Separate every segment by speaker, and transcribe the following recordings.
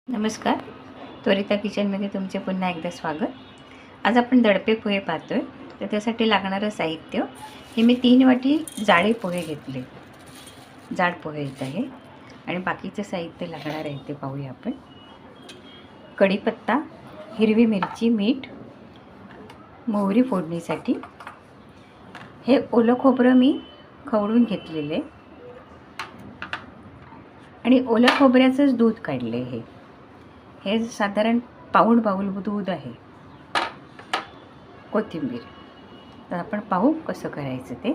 Speaker 1: नमस्कार, त्वरिता किचनमध्ये तुमचे पुन्हा एकदा स्वागत. आज आपण दडपे पोहे पाहतोय. तर त्यासाठी लागणारं साहित्य हे मी 3 वाटी जाडे पोहे घेतले. जाड पोहे येत आहे आणि बाकीचं साहित्य लागणार आहे ते पाहूया आपण. कढीपत्ता, हिरवी मिरची, मीठ, मोहरी फोडणीसाठी. हे ओलं खोबरं मी खवडून घेतलेले आणि ओल्या खोबऱ्याचंच दूध काढले. हे साधारण पाऊण बाउल दूध आहे. कोथिंबीर. तर आपण पाहू कसं करायचं ते.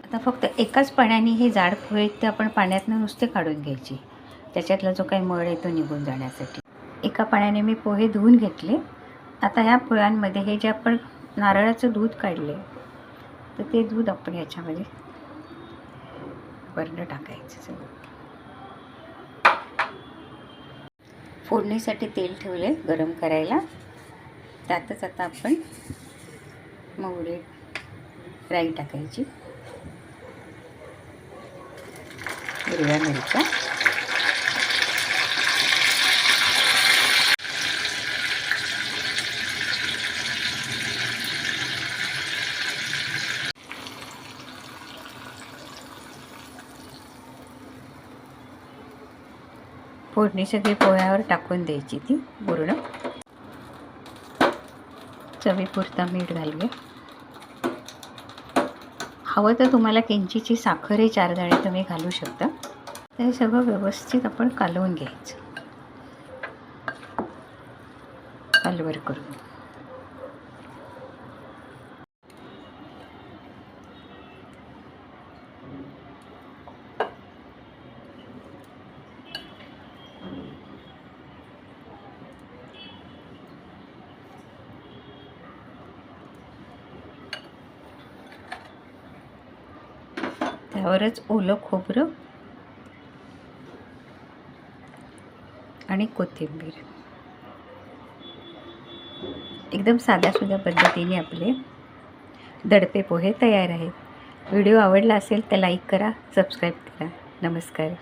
Speaker 1: आता फक्त एकाच पाण्याने हे जाड पोहे ते आपण पाण्यातनं नुसते काढून घ्यायचे. त्याच्यातला जो काही मळ आहे तो निघून जाण्यासाठी. एका पाण्याने मी पोहे धुवून घेतले. आता ह्या पोह्यांमध्ये हे जे आपण नारळाचं दूध काढले तर ते दूध आपण याच्यामध्ये वरनं टाकायचं. फोडणीसाठी तेल ठेवले गरम करायला. त्यातच आता आपण मोहरी, राई टाकायची, हिरव्या मिरच्या, फोडणी सगळी पोह्यावर टाकून द्यायची ती पूर्ण. चवीपुरता मीठ घालूया. हवं तर तुम्हाला किंचिची साखर हे 4 दाणे तुम्ही घालू शकता. हे सगळं व्यवस्थित आपण कालवून घ्यायचं, कालवर करून. त्यावरच ओलं खोबरं आणि कोथिंबीर. एकदम साध्यासुध्या पद्धतीने आपले दडपे पोहे तयार आहेत. व्हिडिओ आवडला असेल तर लाईक करा, सबस्क्राईब करा. नमस्कार.